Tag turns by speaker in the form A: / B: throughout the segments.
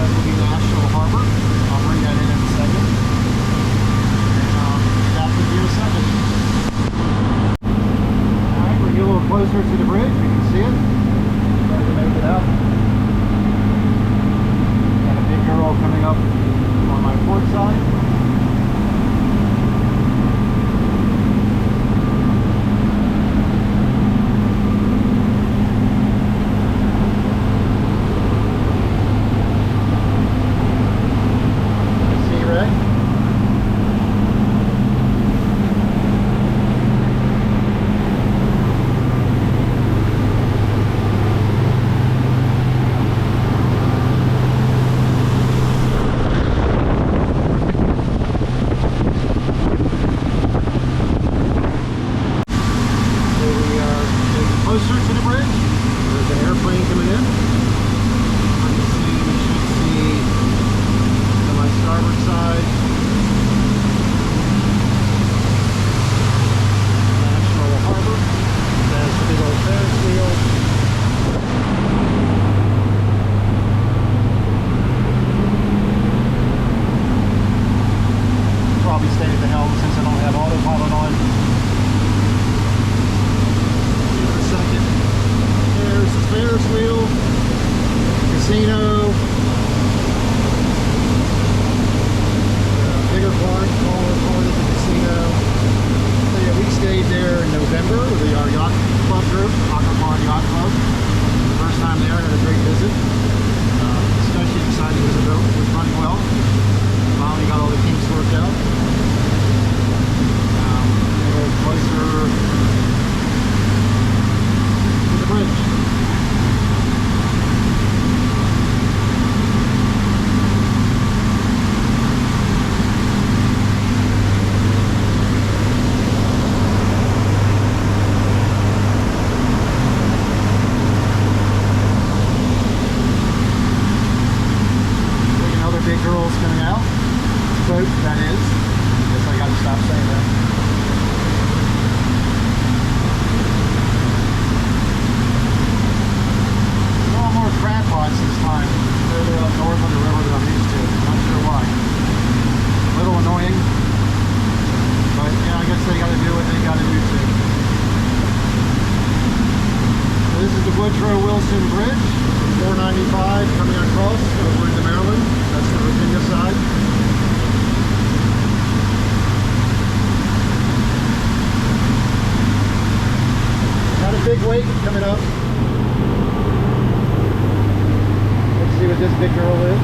A: side will be National Harbor. I'll bring that in a second. And back with you in a second. Alright, we're getting a little closer to the bridge. You can see it. Trying to make it out. Got a big girl coming up on my port side. Coming up. Let's see what this big girl is.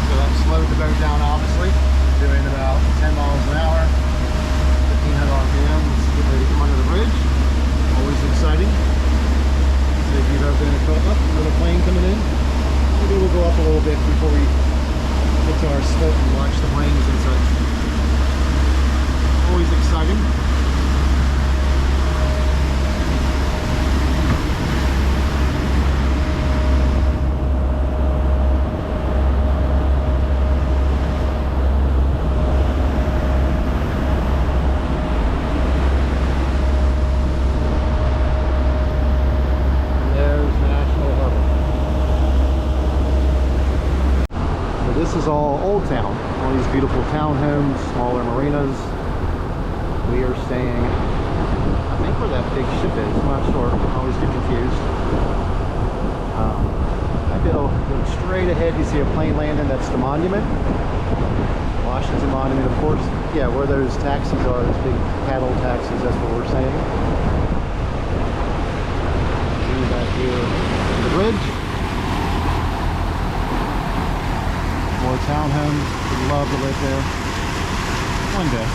A: So I've slowed the boat down, obviously. Doing about 10 miles an hour, 1500 RPM. Let's get ready to come under the bridge. Always exciting. So if you've ever been in a little plane coming in, maybe we'll go up a little bit before we get to our spot and watch the planes and such. Always exciting. This is all Old Town, all these beautiful townhomes, smaller marinas. We are staying, I think where that big ship is, I'm not sure, I always get confused. I go straight ahead, you see a plane landing, that's the monument. Washington Monument, of course. Yeah, where those taxis are, those big paddle taxis, that's what we're saying. See back here, the bridge. More townhomes. Would love to live there one day.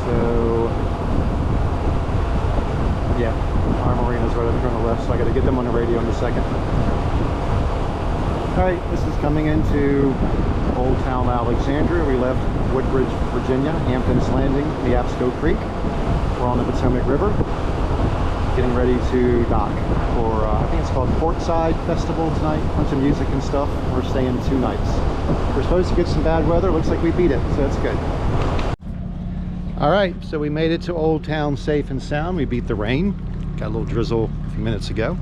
A: So yeah, our marina's right up here on the left, so I got to get them on the radio in a second. All right. This is coming into Old Town Alexandria. We left Woodbridge, Virginia, Hampton's Landing, Neabsco Creek. We're on the Potomac River, getting ready to dock for, I think it's called Portside Festival tonight. A bunch of music and stuff. We're staying 2 nights. We're supposed to get some bad weather. Looks like we beat it, so that's good. All right, so we made it to Old Town safe and sound. We beat the rain. Got a little drizzle a few minutes ago.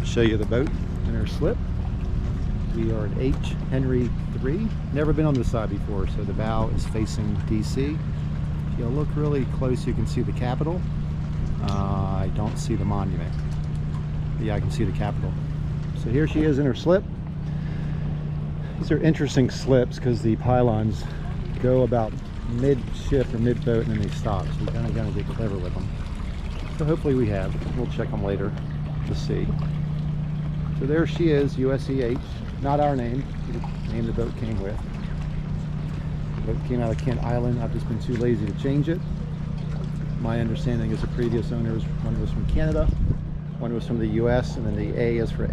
A: Show you the boat in her slip. We are at H. Henry 3. Never been on this side before, so the bow is facing DC. If you look really close, you can see the Capitol. I don't see the monument. But yeah, I can see the Capitol. So here she is in her slip. These are interesting slips because the pylons go about mid-ship or mid-boat and then they stop. So you kind of gotta get clever with them. So hopefully we have. We'll check them later to see. So there she is, USEH. Not our name, the name the boat came with. The boat came out of Kent Island. I've just been too lazy to change it. My understanding is the previous owners, one was from Canada, one was from the US, and then the A is for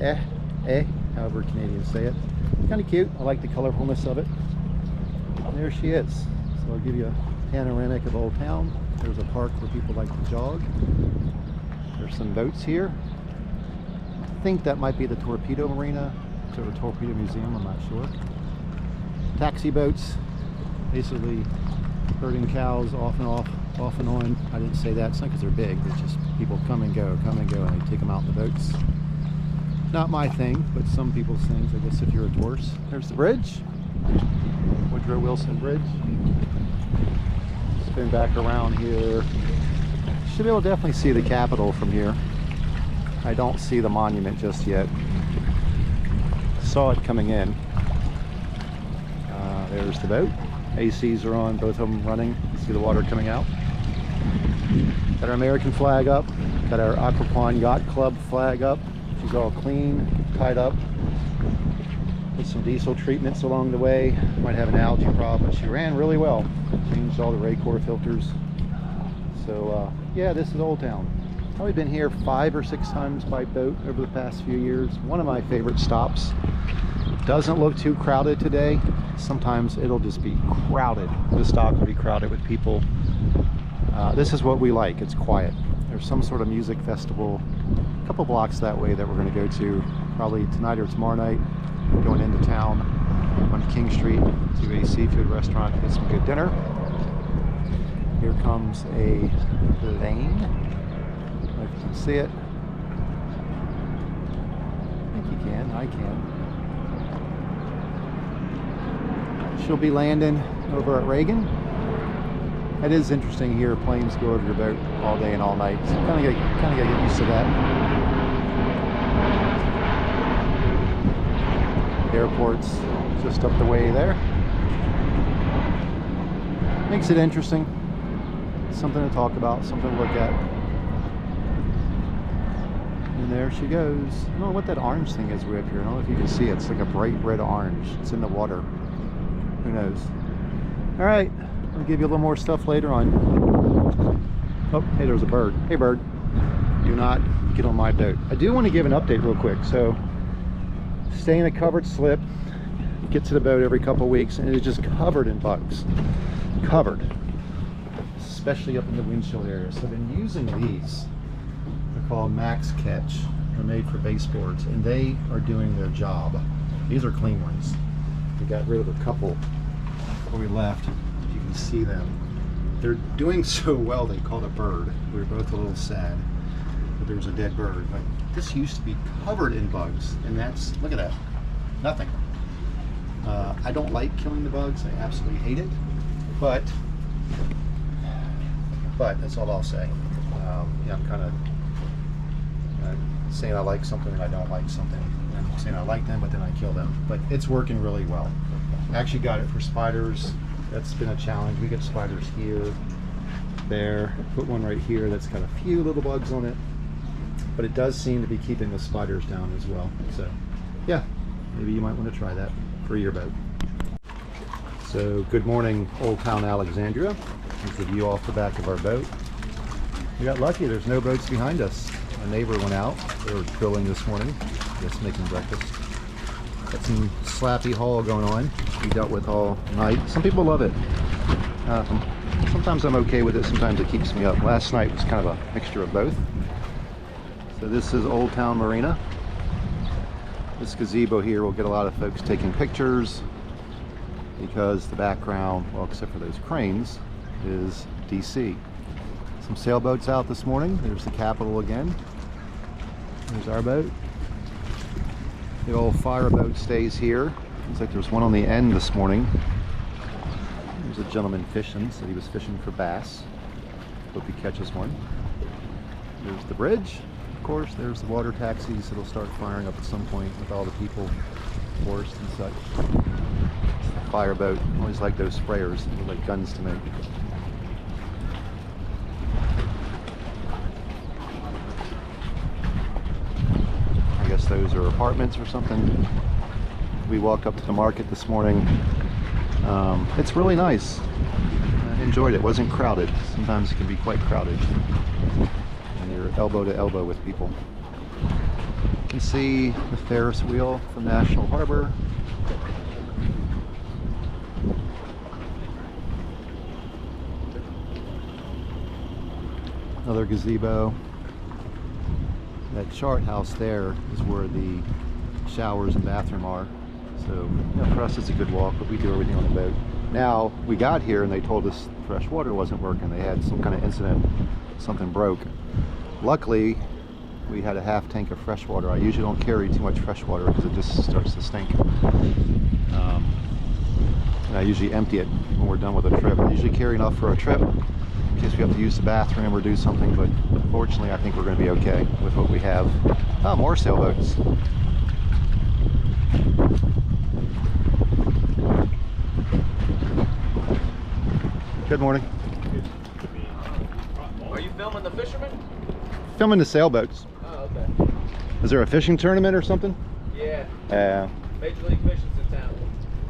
A: however Canadians say it. Kind of cute. I like the colorfulness of it. And there she is. So I'll give you a panoramic of Old Town. There's a park where people like to jog. There's some boats here. I think that might be the Torpedo Marina or Torpedo Museum, I'm not sure. Taxi boats, basically herding cows off and on. I didn't say that, it's not because they're big, it's just people come and go, and they take them out in the boats. Not my thing, but some people's things, I guess, if you're a tourist. There's the bridge, Woodrow Wilson Bridge. Spin back around here. Should be able to definitely see the Capitol from here. I don't see the monument just yet. Saw it coming in. There's the boat. ACs are on, both of them running. You see the water coming out. Got our American flag up. Got our Aquapan Yacht Club flag up. She's all clean, tied up. With some diesel treatments along the way. Might have an algae problem, but she ran really well. Changed all the Raycor filters. So yeah, this is Old Town. Probably been here 5 or 6 times by boat over the past few years. One of my favorite stops. Doesn't look too crowded today. Sometimes it'll just be crowded. This dock will be crowded with people. This is what we like. It's quiet. There's some sort of music festival a couple blocks that way that we're going to go to probably tonight or tomorrow night. Going into town on King Street to a seafood restaurant to get some good dinner. Here comes a plane. I don't know if you can see it. I think you can. I can. She'll be landing over at Reagan. It is interesting here. Planes go over your boat all day and all night. So kind of gotta get used to that. Airport's just up the way there. Makes it interesting. Something to talk about, something to look at. And there she goes. I don't know what that orange thing is way up here. I don't know if you can see it. It's like a bright red orange. It's in the water. Who knows? All right, I'll give you a little more stuff later on. Oh, hey, there's a bird. Hey, bird. Do not get on my boat. I do want to give an update real quick. So, stay in a covered slip. Get to the boat every couple of weeks, and it is just covered in bugs. Covered. Especially up in the windshield area. So I've been using these. They're called Max Catch. They're made for baseboards, and they are doing their job. These are clean ones. We got rid of a couple before we left. You can see them. They're doing so well they caught a bird. We were both a little sad that there was a dead bird. But this used to be covered in bugs, and that's, look at that, nothing. I don't like killing the bugs. I absolutely hate it. But that's all I'll say. Yeah, I'm kind of saying I like something and I don't like something. I'm saying I like them, but then I kill them. But it's working really well. I actually got it for spiders. That's been a challenge. We get spiders here, there. Put one right here that's got a few little bugs on it. But it does seem to be keeping the spiders down as well. So, yeah, maybe you might want to try that for your boat. So, good morning, Old Town Alexandria. Here's the view off the back of our boat. We got lucky. There's no boats behind us. A neighbor went out. They were grilling this morning. Just making breakfast. Got some slappy haul going on. We dealt with all night. Some people love it. Sometimes I'm okay with it. Sometimes it keeps me up. Last night was kind of a mixture of both. So this is Old Town Marina. This gazebo here will get a lot of folks taking pictures because the background, well, except for those cranes, is DC. Some sailboats out this morning. There's the Capitol again. There's our boat. The old fireboat stays here. Looks like there's one on the end this morning. There's a gentleman fishing, said he was fishing for bass. Hope he catches one. There's the bridge. Of course, there's the water taxis that'll start firing up at some point with all the people forced and such. It's the fireboat. I always like those sprayers. They look like guns to me. I guess those are apartments or something. We walked up to the market this morning. It's really nice. I enjoyed it. It wasn't crowded. Sometimes it can be quite crowded when you're elbow to elbow with people. You can see the Ferris wheel from National Harbor. Another gazebo. That chart house there is where the showers and bathroom are. So yeah, for us it's a good walk, but we do everything on the boat. Now, we got here and they told us fresh water wasn't working. They had some kind of incident, something broke. Luckily, we had a half tank of fresh water. I usually don't carry too much fresh water because it just starts to stink. And I usually empty it when we're done with a trip. I usually carry enough for a trip in case we have to use the bathroom or do something, but fortunately I think we're going to be okay with what we have. Oh, more sailboats. Good morning.
B: Are you filming the fishermen?
A: Filming the sailboats.
B: Oh, okay.
A: Is there a fishing tournament or something?
B: Yeah.
A: Major
B: League Fishing's in town.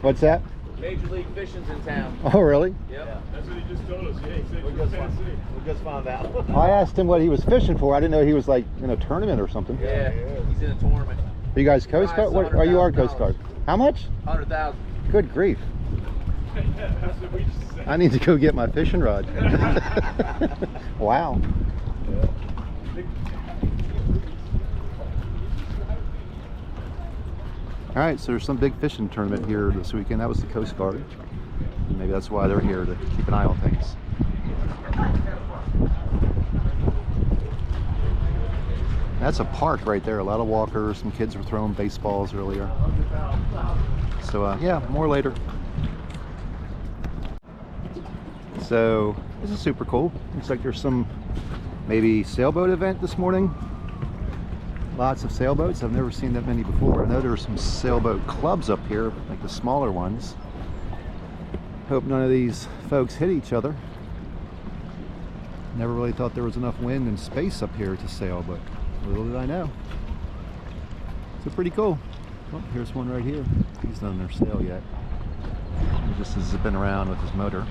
A: What's that?
B: Major League Fishing's in town.
A: Oh, really?
B: Yep.
C: Yeah, that's what he just told us. Yeah, he said
B: We just found out.
A: I asked him what he was fishing for. I didn't know he was like in a tournament or something.
B: Yeah, he's in a tournament.
A: Are you guys Coast Guard? What are you? Our Coast Guard? How much?
B: 100,000.
A: Good grief.
C: Yeah, that's what we just said.
A: I need to go get my fishing rod. Wow. All right, so there's some big fishing tournament here this weekend. That was the Coast Guard. Maybe that's why they're here, to keep an eye on things. That's a park right there. A lot of walkers. Some kids were throwing baseballs earlier. So yeah, more later. So this is super cool. Looks like there's some maybe sailboat event this morning. Lots of sailboats. I've never seen that many before. I know there are some sailboat clubs up here, like the smaller ones. Hope none of these folks hit each other. Never really thought there was enough wind and space up here to sail, but little did I know. So pretty cool. Oh, here's one right here. He's not on their sail yet. He just has zipping around with his motor.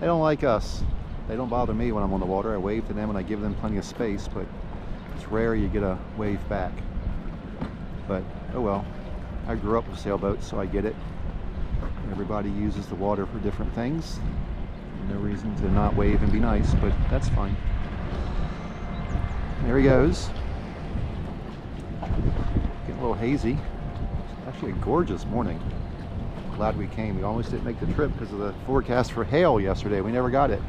A: They don't like us. They don't bother me when I'm on the water. I wave to them and I give them plenty of space, but it's rare you get a wave back. But oh well. I grew up with sailboats, so I get it. Everybody uses the water for different things. No reason to not wave and be nice, but that's fine. There he goes. Getting a little hazy. Actually a gorgeous morning. Glad we came. We almost didn't make the trip because of the forecast for hail yesterday. We never got it.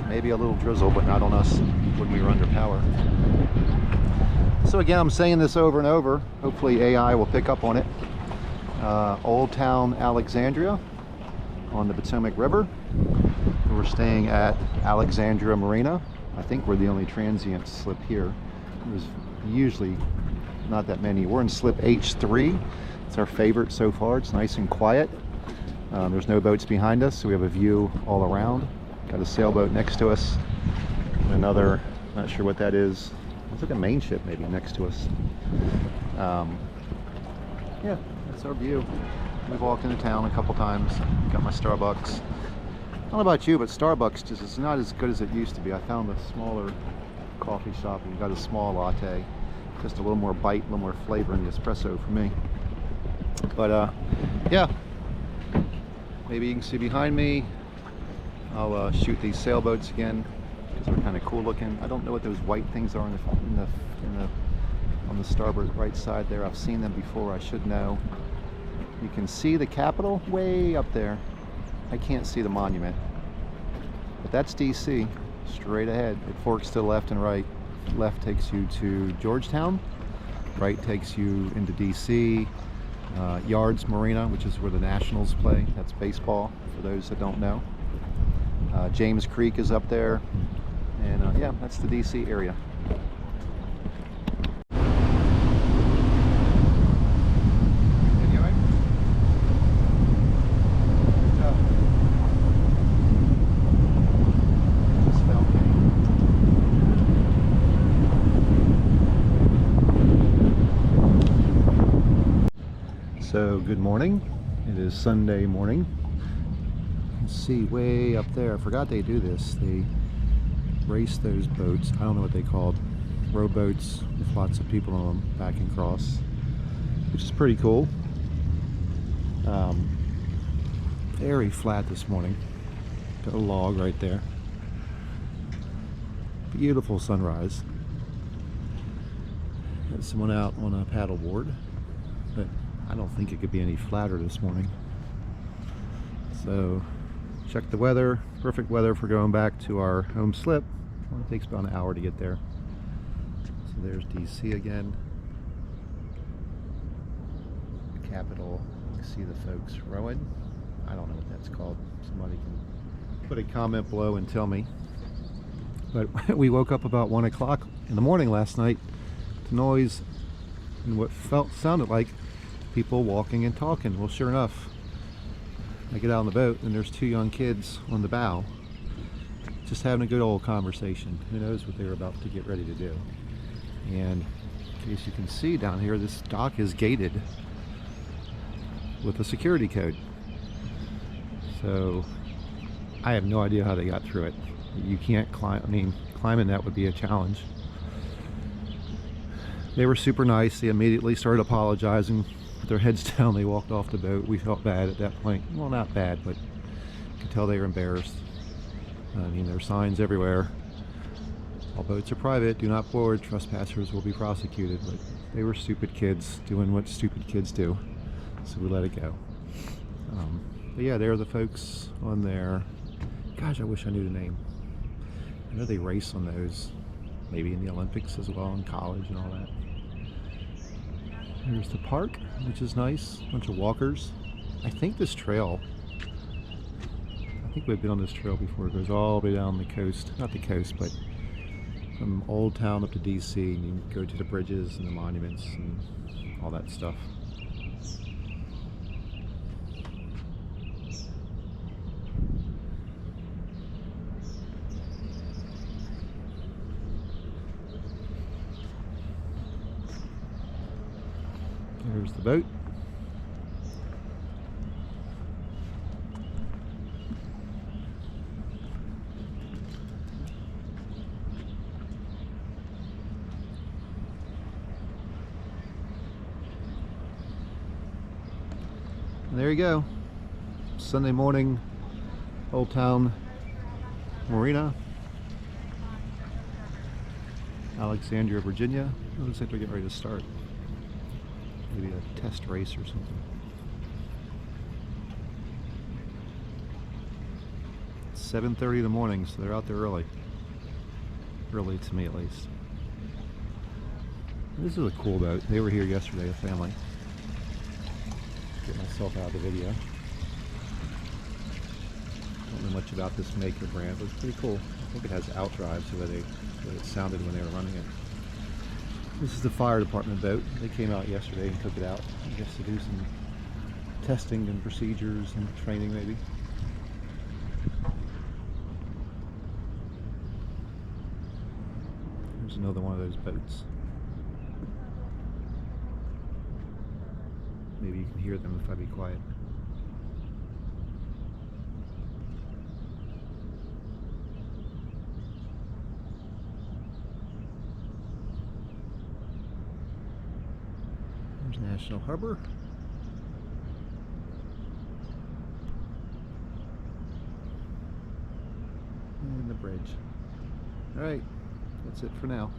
A: Maybe a little drizzle, but not on us when we were under power. So again, I'm saying this over and over. Hopefully AI will pick up on it. Old Town Alexandria on the Potomac River. We're staying at Alexandria Marina. I think we're the only transient slip here. There's usually not that many. We're in slip H3. It's our favorite so far. It's nice and quiet. There's no boats behind us, so we have a view all around. Got a sailboat next to us. Another, not sure what that is. It's like a main ship maybe next to us. Yeah, that's our view. We've walked into town a couple times. Got my Starbucks. I don't know about you, but Starbucks just is not as good as it used to be. I found a smaller coffee shop and got a small latte. Just a little more bite, a little more flavor in the espresso for me. But yeah, maybe you can see behind me. I'll shoot these sailboats again because they're kind of cool looking. I don't know what those white things are on the starboard right side there. I've seen them before. I should know. You can see the Capitol way up there. I can't see the monument, but that's DC. Straight ahead. It forks to the left and right. Left takes you to Georgetown. Right takes you into DC. Yards Marina, which is where the Nationals play. That's baseball, for those that don't know. James Creek is up there. And yeah, that's the DC area. So good morning. It is Sunday morning. Let's see, way up there, I forgot they do this. They race those boats. I don't know what they called. Rowboats with lots of people on them, back and cross, which is pretty cool. Very flat this morning. Got a log right there. Beautiful sunrise. Got someone out on a paddleboard, but I don't think it could be any flatter this morning. So check the weather. Perfect weather for going back to our home slip. Well, it takes about an hour to get there. So there's DC again. Capitol. You see the folks rowing. I don't know what that's called. Somebody can put a comment below and tell me. But we woke up about 1 o'clock in the morning last night to noise and what sounded like people walking and talking. Well, sure enough, I get out on the boat and there's two young kids on the bow just having a good old conversation. Who knows what they were about to get ready to do. And in case you can see down here, this dock is gated with a security code. So I have no idea how they got through it. You can't climb. I mean, climbing that would be a challenge. They were super nice. They immediately started apologizing. With their heads down, they walked off the boat. We felt bad at that point. Well, not bad, but you could tell they were embarrassed. I mean, there are signs everywhere. All boats are private. Do not board. Trespassers will be prosecuted. But they were stupid kids doing what stupid kids do. So we let it go. But yeah, there are the folks on there. Gosh, I wish I knew the name. I know they race on those, maybe in the Olympics as well, in college and all that. There's the park, which is nice. A bunch of walkers. I think this trail, I think we've been on this trail before. It goes all the way down the coast. Not the coast, but from Old Town up to DC. And you go to the bridges and the monuments and all that stuff. There's the boat. And there you go. Sunday morning, Old Town Marina, Alexandria, Virginia. It looks like they're getting ready to start. Maybe a test race or something. It's 7:30 in the morning, so they're out there early. Early to me, at least. This is a cool boat. They were here yesterday, a family. Get myself out of the video. Don't know much about this make or brand, but it's pretty cool. I think it has outdrives, the way it sounded when they were running it. This is the fire department boat. They came out yesterday and took it out, I guess, to do some testing and procedures and training, maybe. There's another one of those boats. Maybe you can hear them if I be quiet. National Harbor. bridge. All right, that's it for now.